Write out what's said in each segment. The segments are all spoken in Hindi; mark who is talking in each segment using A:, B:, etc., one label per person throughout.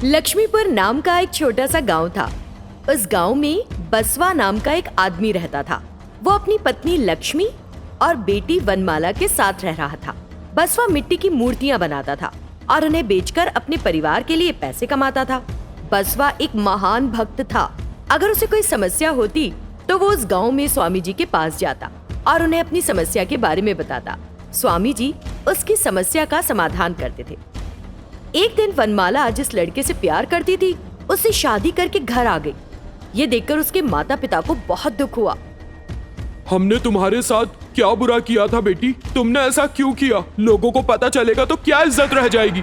A: लक्ष्मीपुर नाम का एक छोटा सा गांव था। उस गांव में बसवा नाम का एक आदमी रहता था। वो अपनी पत्नी लक्ष्मी और बेटी वनमाला के साथ रह रहा था। बसवा मिट्टी की मूर्तियां बनाता था और उन्हें बेचकर अपने परिवार के लिए पैसे कमाता था। बसवा एक महान भक्त था। अगर उसे कोई समस्या होती तो वो उस गांव में स्वामी जी के पास जाता और उन्हें अपनी समस्या के बारे में बताता। स्वामी जी उसकी समस्या का समाधान करते थे। एक दिन वनमाला जिस लड़के से प्यार करती थी उससे शादी करके घर आ गई। ये देखकर उसके माता पिता को बहुत दुख हुआ।
B: हमने तुम्हारे साथ क्या बुरा किया था बेटी? तुमने ऐसा क्यों किया? लोगों को पता चलेगा तो क्या इज्जत रह जाएगी।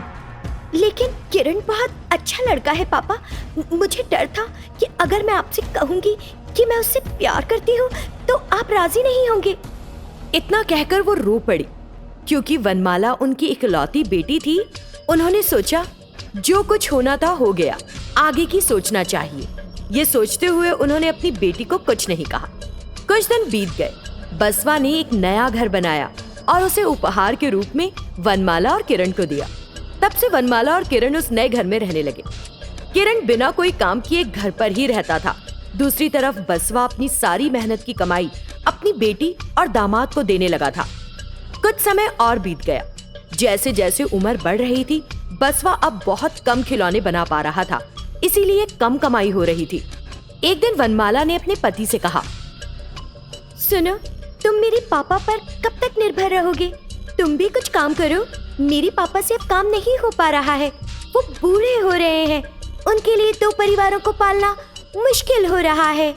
A: लेकिन किरण बहुत अच्छा लड़का है पापा। मुझे डर था कि अगर मैं आपसे कहूंगी कि मैं उससे प्यार करती हूँ तो आप राजी नहीं होंगे। इतना कहकर वो रो पड़ी क्योंकि वनमाला उनकी इकलौती बेटी थी। उन्होंने सोचा जो कुछ होना था हो गया, आगे की सोचना चाहिए। ये सोचते हुए उन्होंने अपनी बेटी को कुछ नहीं कहा। कुछ दिन बीत गए। बसवा ने एक नया घर बनाया और उसे उपहार के रूप में वनमाला और किरण को दिया। तब से वनमाला और किरण उस नए घर में रहने लगे। किरण बिना कोई काम किए घर पर ही रहता था। दूसरी तरफ बसवा अपनी सारी मेहनत की कमाई अपनी बेटी और दामाद को देने लगा था। कुछ समय और बीत गया। जैसे जैसे उम्र बढ़ रही थी, बसवा अब बहुत कम खिलौने बना पा रहा था, इसीलिए कम कमाई हो रही थी। एक दिन वनमाला ने अपने पति से कहा, सुनो, तुम मेरे पापा पर कब तक निर्भर रहोगे? तुम भी कुछ काम करो। मेरे पापा से अब काम नहीं हो पा रहा है। वो बूढ़े हो रहे हैं। उनके लिए 2 परिवारों को पालना मुश्किल हो रहा है।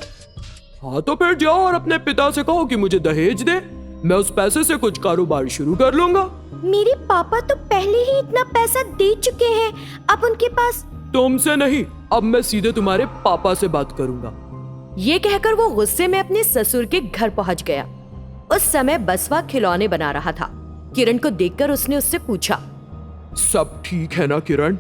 B: हाँ तो फिर जाओ और अपने पिता से कहो कि मुझे दहेज दे। मैं उस पैसे से कुछ कारोबार शुरू कर लूंगा।
A: मेरे पापा तो पहले ही इतना पैसा दे चुके हैं। अब उनके पास।
B: तुमसे नहीं, अब मैं सीधे तुम्हारे पापा से बात करूंगा।
A: ये कहकर वो गुस्से में अपने ससुर के घर पहुंच गया। उस समय बसवा खिलौने बना रहा था। किरण को देखकर उसने उससे पूछा,
B: सब ठीक है ना किरण?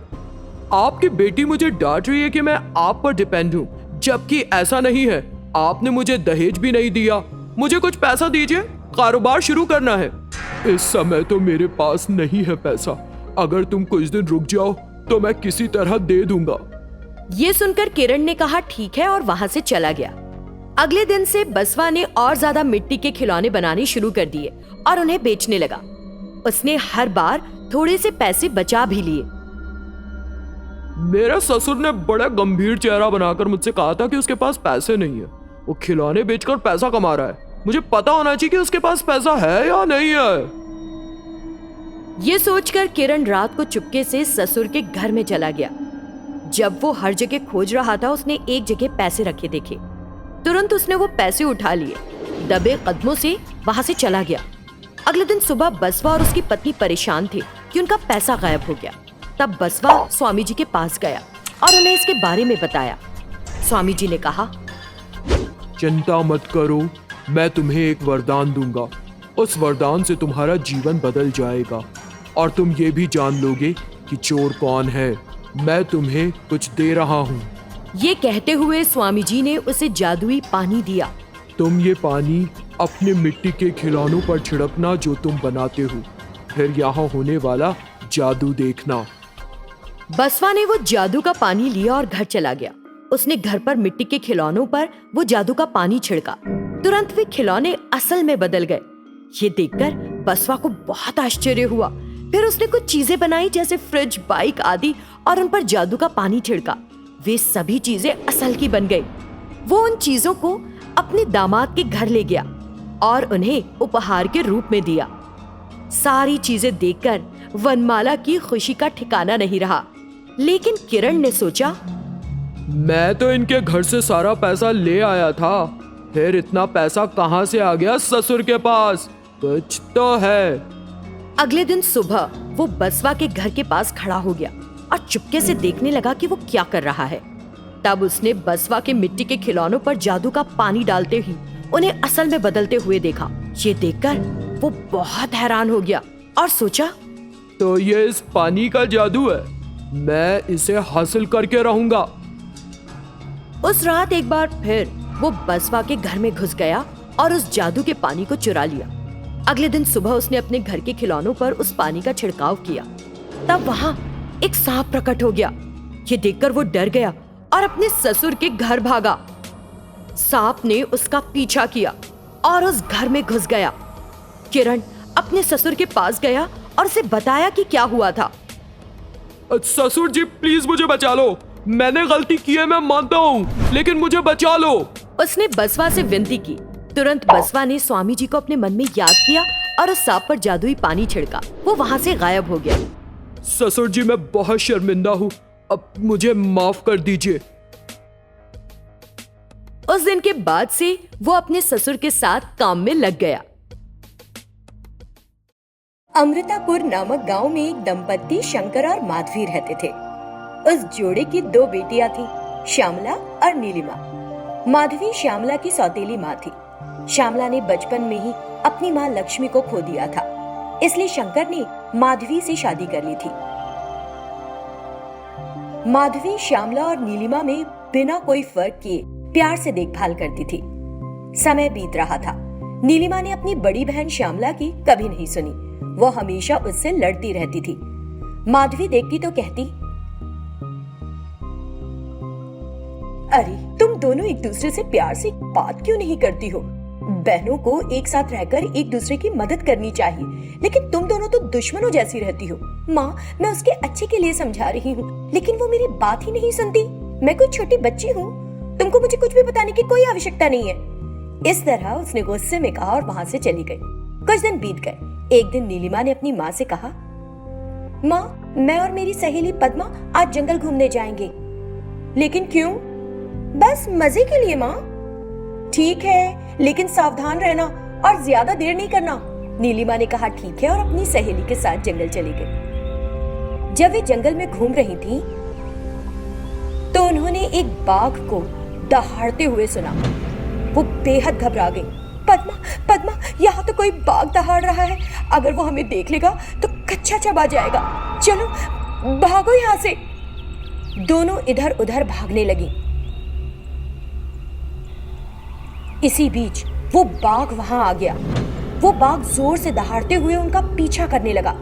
B: आपकी बेटी मुझे डांट रही है कि मैं आप पर डिपेंड हूँ, जबकि ऐसा नहीं है। आपने मुझे दहेज भी नहीं दिया। मुझे कुछ पैसा दीजिए, कारोबार शुरू करना है। इस समय तो मेरे पास नहीं है पैसा। अगर तुम कुछ दिन रुक जाओ तो मैं किसी तरह दे दूंगा।
A: ये सुनकर किरण ने कहा ठीक है और वहां से चला गया। अगले दिन से बसवा ने और ज्यादा मिट्टी के खिलौने बनाने शुरू कर दिए और उन्हें बेचने लगा। उसने हर बार थोड़े से पैसे बचा भी लिए।
B: मेरे ससुर ने बड़ा गंभीर चेहरा बनाकर मुझसे कहा था कि उसके पास पैसे नहीं है। वो खिलौने बेचकर पैसा कमा रहा है। मुझे पता होना चाहिए कि उसके पास पैसा है या नहीं है।
A: ये सोचकर किरण रात को चुपके से ससुर के घर में चला गया। जब वो हर जगह खोज रहा था, उसने एक जगह पैसे रखे देखे। तुरंत उसने वो पैसे उठा लिए, दबे कदमों से वहां से चला गया। अगले दिन सुबह बसवा और उसकी पत्नी परेशान थे कि उनका पैसा गायब हो गया। तब बसवा स्वामी जी के पास गया और उन्हें इसके बारे में बताया। स्वामी जी ने कहा,
B: चिंता मत करो, मैं तुम्हें एक वरदान दूंगा। उस वरदान से तुम्हारा जीवन बदल जाएगा और तुम ये भी जान लोगे कि चोर कौन है। मैं तुम्हें कुछ दे रहा हूँ।
A: ये कहते हुए स्वामी जी ने उसे जादुई पानी दिया।
B: तुम ये पानी अपने मिट्टी के खिलौनों पर छिड़कना जो तुम बनाते हो, फिर यहाँ होने वाला जादू देखना।
A: बसवा ने वो जादू का पानी लिया और घर चला गया। उसने घर पर मिट्टी के खिलौनों पर वो जादू का पानी छिड़का। तुरंत वे खिलौने असल में बदल गए। ये देखकर बसवा को बहुत आश्चर्य हुआ। फिर उसने कुछ चीजें बनाई जैसे फ्रिज, बाइक आदि और उन पर जादू का पानी छिड़का। वे सभी चीजें असल की बन गई। वो उन चीजों को अपने दामाद के घर ले गया और उन्हें उपहार के रूप में दिया। सारी चीजें देखकर वनमाला की खुशी का ठिकाना नहीं रहा। लेकिन किरण ने सोचा,
B: मैं तो इनके घर से सारा पैसा ले आया था, फिर इतना पैसा कहाँ से आ गया ससुर के पास? कुछ तो है।
A: अगले दिन सुबह वो बसवा के घर के पास खड़ा हो गया और चुपके से देखने लगा कि वो क्या कर रहा है। तब उसने बसवा के मिट्टी के खिलौनों पर जादू का पानी डालते ही उन्हें असल में बदलते हुए देखा। ये देखकर वो बहुत हैरान हो गया और सोचा,
B: तो ये इस पानी का जादू है, मैं इसे हासिल करके रहूंगा।
A: उस रात एक बार फिर वो बसवा के घर में घुस गया और उस जादू के पानी को चुरा लिया। अगले दिन सुबह उसने अपने घर के खिलौनों पर उस पानी का छिड़काव किया। तब वहाँ एक सांप प्रकट हो गया। ये देखकर वो डर गया और अपने ससुर के घर भागा। सांप ने उसका पीछा किया और उस घर में घुस गया। किरण अपने ससुर के पास गया और उसे बताया कि क्या हुआ था।
B: ससुर जी प्लीज मुझे बचा लो, मैंने गलती की है, मैं मानता हूँ, लेकिन मुझे बचा लो।
A: उसने बसवा से विनती की। तुरंत बसवा ने स्वामी जी को अपने मन में याद किया और उस सांप पर जादुई पानी छिड़का। वो वहाँ से गायब हो गया।
B: ससुर जी मैं बहुत शर्मिंदा हूँ, अब मुझे माफ कर दीजिए।
A: उस दिन के बाद से वो अपने ससुर के साथ काम में लग गया। अमृतापुर नामक गांव में एक दंपत्ति शंकर और माधवी रहते थे। उस जोड़े की 2 बेटियां थी, श्यामला और नीलिमा। माधवी श्यामला की सौतेली माँ थी। श्यामला ने बचपन में ही अपनी माँ लक्ष्मी को खो दिया था, इसलिए शंकर ने माधवी से शादी कर ली थी। माधवी श्यामला और नीलिमा में बिना कोई फर्क किए प्यार से देखभाल करती थी। समय बीत रहा था। नीलिमा ने अपनी बड़ी बहन श्यामला की कभी नहीं सुनी। वो हमेशा उससे लड़ती रहती थी। माधवी देखती तो कहती, अरे तुम दोनों एक दूसरे से प्यार से बात क्यों नहीं करती हो? बहनों को एक साथ रहकर एक दूसरे की मदद करनी चाहिए, लेकिन तुम दोनों तो दुश्मनों जैसी रहती हो। माँ, मैं उसके अच्छे के लिए समझा रही हूँ, लेकिन वो मेरी बात ही नहीं सुनती। मैं कोई छोटी बच्ची हूँ, तुमको मुझे कुछ भी बताने की कोई आवश्यकता नहीं है। इस तरह उसने गुस्से में कहा और वहाँ से चली गई। कुछ दिन बीत गए। एक दिन नीलिमा ने अपनी माँ से कहा, माँ, मैं और मेरी सहेली पद्मा आज जंगल घूमने जाएंगे। लेकिन क्यों? बस मजे के लिए माँ। ठीक है, लेकिन सावधान रहना और ज्यादा देर नहीं करना। नीलिमा ने कहा ठीक है और अपनी सहेली के साथ जंगल चली गई। जब वे जंगल में घूम रही थी तो उन्होंने एक बाघ को दहाड़ते हुए सुना। वो बेहद घबरा गई। पद्मा, पद्मा, यहाँ तो कोई बाघ दहाड़ रहा है। अगर वो हमें देख लेगा तो कच्चा चबा जाएगा। चलो भागो यहाँ से। दोनों इधर उधर भागने लगी। इसी बीच वो बाघ वहां आ गया। वो बाघ जोर से दहाड़ते हुए उनका पीछा करने लगा।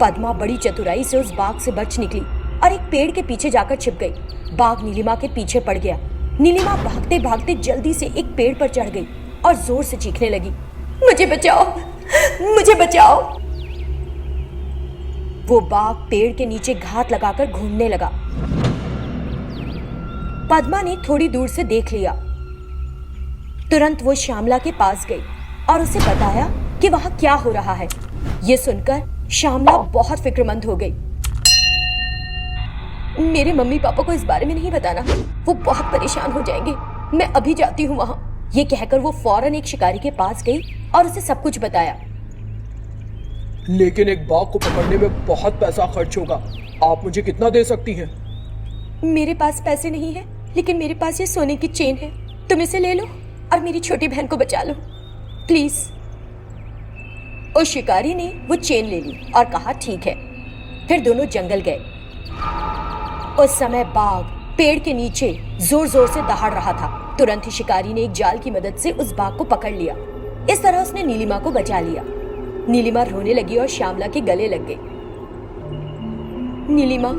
A: पद्मा बड़ी चतुराई से उस बाघ से बच निकली और एक पेड़ के पीछे जाकर छिप गई। बाघ नीलिमा के पीछे पड़ गया। नीलिमा भागते भागते जल्दी से एक पेड़ पर चढ़ गई और जोर से चीखने लगी, मुझे बचाओ, मुझे बचाओ। वो बाघ पेड़ के नीचे घात लगाकर घूमने लगा। पद्मा ने थोड़ी दूर से देख लिया। तुरंत वो श्यामला के पास गई और उसे बताया कि वहां क्या हो रहा है। ये सुनकर श्यामला बहुत फिक्रमंद हो गई। मेरे मम्मी पापा को इस बारे में नहीं बताना, वो बहुत परेशान हो जाएंगे। मैं अभी जाती हूँ वहां। ये कहकर वो फौरन एक शिकारी के पास गई और उसे सब कुछ बताया।
B: लेकिन एक बाघ को पकड़ने में बहुत पैसा खर्च होगा, आप मुझे कितना दे सकती हैं?
A: मेरे पास पैसे नहीं है, लेकिन मेरे पास ये सोने की चेन है। तुम इसे ले लो और मेरी छोटी बहन को बचा लो, प्लीज। उस शिकारी ने वो चेन ले ली और कहा ठीक है। फिर दोनों जंगल गए। उस समय बाघ पेड़ के नीचे जोर जोर से दहाड़ रहा था। तुरंत ही शिकारी ने एक जाल की मदद से उस बाघ को पकड़ लिया। इस तरह उसने नीलिमा को बचा लिया। नीलिमा रोने लगी और श्यामला के गले लग गई। नीलिमा,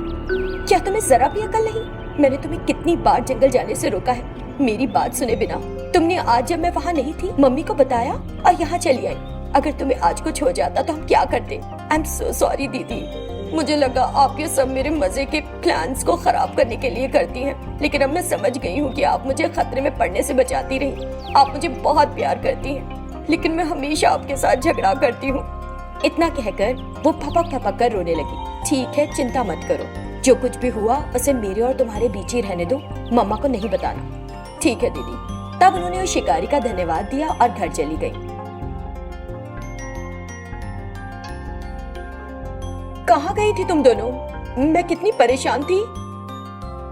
A: क्या तुम्हें जरा भी अकल नहीं? मैंने तुम्हें कितनी बार जंगल जाने से रोका है, मेरी बात सुने बिना। तुमने आज जब मैं वहाँ नहीं थी मम्मी को बताया और यहाँ चली आई। अगर तुम्हें आज कुछ हो जाता तो हम क्या करते? आई एम सो सॉरी दीदी। मुझे लगा आप ये सब मेरे मजे के प्लान्स को खराब करने के लिए करती हैं, लेकिन अब मैं समझ गई हूँ कि आप मुझे खतरे में पड़ने से बचाती रही। आप मुझे बहुत प्यार करती हैं, लेकिन मैं हमेशा आपके साथ झगड़ा करती हूँ। इतना कहकर वो फपक फपक कर रोने लगी। ठीक है, चिंता मत करो, जो कुछ भी हुआ उसे मेरे और तुम्हारे बीच ही रहने दो, मम्मा को नहीं बताना। ठीक है दीदी। तब उन्होंने उस शिकारी का धन्यवाद दिया और घर चली गई। कहाँ गई थी तुम दोनों? मैं कितनी परेशान थी।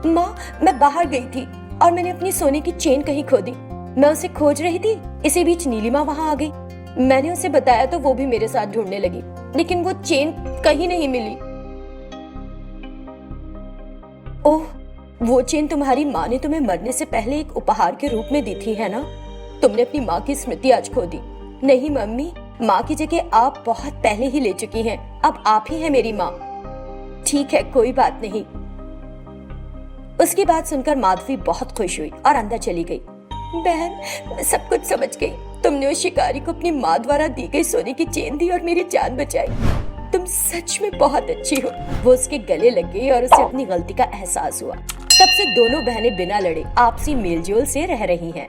A: माँ, मैं बाहर गई थी और मैंने अपनी सोने की चेन कहीं खो दी। मैं उसे खोज रही थी, इसी बीच नीलिमा वहां आ गई। मैंने उसे बताया तो वो भी मेरे साथ ढूंढने लगी, लेकिन वो चेन कहीं नहीं मिली। ओह, वो चेन तुम्हारी माँ ने तुम्हें मरने से पहले एक उपहार के रूप में दी थी, है ना? तुमने अपनी माँ की स्मृति आज खो दी। नहीं मम्मी, माँ की जगह आप बहुत पहले ही ले चुकी हैं। अब आप ही हैं मेरी माँ। ठीक है, कोई बात नहीं। उसकी बात सुनकर माधवी बहुत खुश हुई और अंदर चली गई। बहन, मैं सब कुछ समझ गई। तुमने उस शिकारी को अपनी माँ द्वारा दी गई सोने की चेन दी और मेरी जान बचाई। तुम सच में बहुत अच्छी हो। वो उसके गले लग गई और उसे अपनी गलती का एहसास हुआ। तब से दोनों बहनें बिना लड़े आपसी मेलजोल से रह रही हैं।